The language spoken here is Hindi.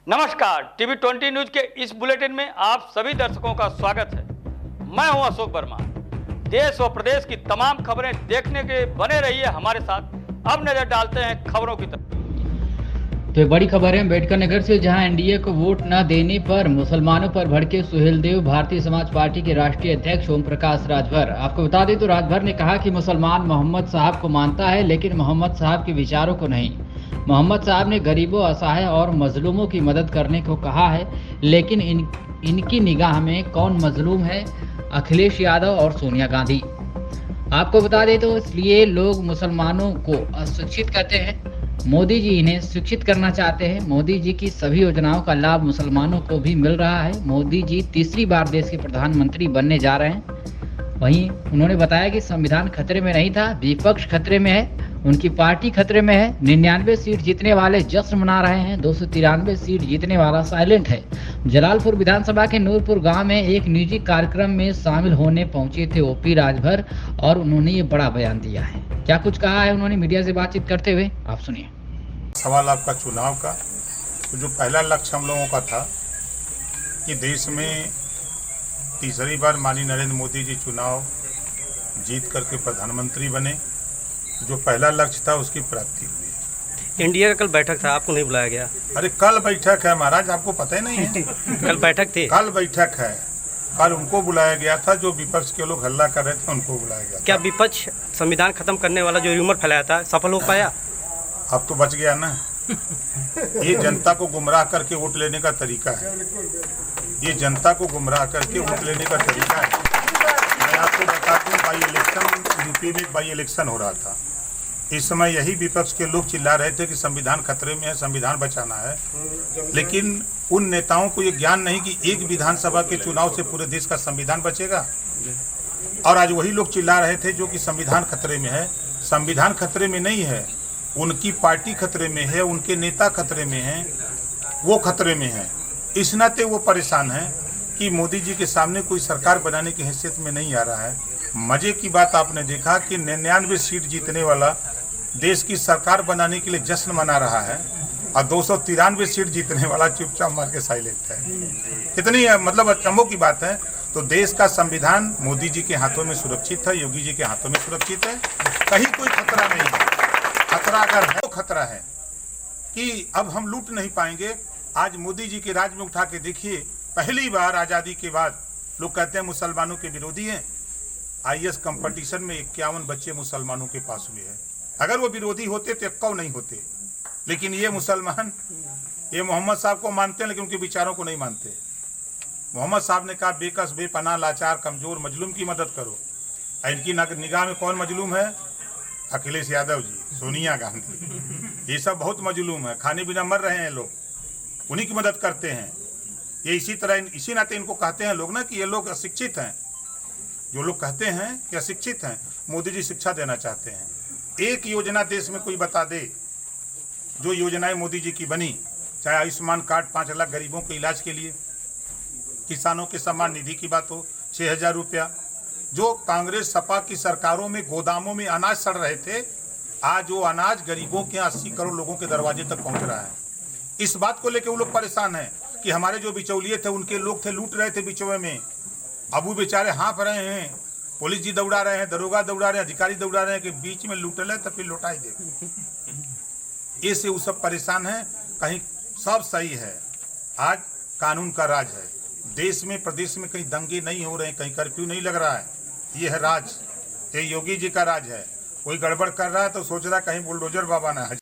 नमस्कार, टीवी 20 न्यूज के इस बुलेटिन में आप सभी दर्शकों का स्वागत है। मैं हूं अशोक वर्मा। देश व प्रदेश की तमाम खबरें देखने के बने रहिए हमारे साथ। अब नजर डालते हैं खबरों की तरफ। तो एक बड़ी खबर है अम्बेडकर नगर से, जहां एनडीए को वोट न देने पर मुसलमानों पर भड़के सुहेलदेव भारतीय समाज पार्टी के राष्ट्रीय अध्यक्ष ओम प्रकाश राजभर। आपको बता दें तो राजभर ने कहा कि मुसलमान मोहम्मद साहब को मानता है, लेकिन मोहम्मद साहब के विचारों को नहीं। मोहम्मद साहब ने गरीबों, असहाय और मजलूमों की मदद करने को कहा है, लेकिन इनकी निगाह में कौन मजलूम है? अखिलेश यादव और सोनिया गांधी। आपको बता दें तो इसलिए लोग मुसलमानों को अशिक्षित कहते हैं। मोदी जी इन्हें शिक्षित करना चाहते हैं। मोदी जी की सभी योजनाओं का लाभ मुसलमानों को भी मिल रहा है। मोदी जी तीसरी बार देश के प्रधानमंत्री बनने जा रहे हैं। वहीं उन्होंने बताया कि संविधान खतरे में नहीं था, विपक्ष खतरे में है, उनकी पार्टी खतरे में है। 99 सीट जीतने वाले जश्न मना रहे हैं, 293 सीट जीतने वाला साइलेंट है। जलालपुर विधानसभा के नूरपुर गांव में एक निजी कार्यक्रम में शामिल होने पहुंचे थे ओपी राजभर, और उन्होंने ये बड़ा बयान दिया है। क्या कुछ कहा है उन्होंने मीडिया से बातचीत करते हुए, आप सुनिए। सवाल आपका चुनाव का, तो जो पहला लक्ष्य हम लोगों का था कि देश में तीसरी बार माननीय नरेंद्र मोदी जी चुनाव जीत करके प्रधानमंत्री बने, जो पहला लक्ष्य था उसकी प्राप्ति हुई। इंडिया का कल बैठक था, आपको नहीं बुलाया गया? अरे कल बैठक है महाराज, आपको पता ही नहीं है? कल बैठक थी, कल बैठक है। कल उनको बुलाया गया था जो विपक्ष के लोग हल्ला कर रहे थे, उनको बुलाया गया। क्या विपक्ष संविधान खत्म करने वाला जो र्यूमर फैलाया था सफल हो पाया? अब तो बच गया ना। ये जनता को गुमराह करके वोट लेने का तरीका है। ये जनता को गुमराह करके वोट लेने का तरीका है। मैं आपको बता दूं, बाई इलेक्शन यूपी में बाई इलेक्शन हो रहा था। इस समय यही विपक्ष के लोग चिल्ला रहे थे कि संविधान खतरे में है, संविधान बचाना है। लेकिन उन नेताओं को ये ज्ञान नहीं कि एक विधानसभा के चुनाव से पूरे देश का संविधान बचेगा। और आज वही लोग चिल्ला रहे थे जो कि संविधान खतरे में है। संविधान खतरे में नहीं है, उनकी पार्टी खतरे में है, उनके नेता खतरे में हैं, वो खतरे में हैं। इस नाते वो परेशान हैं कि मोदी जी के सामने कोई सरकार बनाने की हैसियत में नहीं आ रहा है। मजे की बात आपने देखा कि 99 सीट जीतने वाला देश की सरकार बनाने के लिए जश्न मना रहा है, और 293 सीट जीतने वाला चुपचाप मार के साइलेंट है। कितनी मतलब अचंभों की बात है। तो देश का संविधान मोदी जी के हाथों में सुरक्षित है, योगी जी के हाथों में सुरक्षित है। कहीं कोई खतरा नहीं है। खतरा अगर है तो खतरा है कि अब हम लूट नहीं पाएंगे। आज मोदी जी के राज में उठा के देखिए, पहली बार आज़ादी के बाद लोग कहते हैं मुसलमानों के विरोधी हैं। आईएएस कंपटीशन में 51 बच्चे मुसलमानों के पास हुए हैं। अगर वो विरोधी होते तो 1 नहीं होते। लेकिन ये मुसलमान ये मोहम्मद साहब को मानते हैं, लेकिन उनके विचारों को नहीं मानते। मोहम्मद साहब ने कहा बेकस, बेपनाह, लाचार, कमजोर, मजलूम की मदद करो। इनकी निगाह में कौन मजलूम है? अखिलेश यादव जी, सोनिया गांधी, ये सब बहुत मजलूम है। खाने बिना मर रहे हैं लोग, उन्हीं की मदद करते हैं ये। इसी तरह इसी नाते इनको कहते हैं लोग ना कि ये लोग अशिक्षित हैं। जो लोग कहते हैं कि अशिक्षित हैं, मोदी जी शिक्षा देना चाहते हैं। एक योजना देश में कोई बता दे जो योजनाएं मोदी जी की बनी, चाहे आयुष्मान कार्ड 5 लाख गरीबों के इलाज के लिए, किसानों के सम्मान निधि की बात हो 6000 रुपया, जो कांग्रेस सपा की सरकारों में गोदामों में अनाज सड़ रहे थे, आज वो अनाज गरीबों के 80 करोड़ लोगों के दरवाजे तक पहुंच रहा है। इस बात को लेकर वो लोग परेशान हैं कि हमारे जो बिचौलिए थे, उनके लोग थे, लूट रहे थे बिचौए में। अब वो बेचारे हाँफ रहे हैं, पुलिस जी दौड़ा रहे हैं, दरोगा दौड़ा रहे हैं, अधिकारी दौड़ा रहे हैं कि बीच में लूटल है तो फिर लौटाई दे। ऐसे वो सब परेशान हैं। कहीं सब सही है, आज कानून का राज है देश में, प्रदेश में कहीं दंगे नहीं हो रहे हैं, कहीं कर्फ्यू नहीं लग रहा है। ये है राज, ये योगी जी का राज है। कोई गड़बड़ कर रहा है तो सोच रहा है कहीं बुलडोजर बाबा ना है।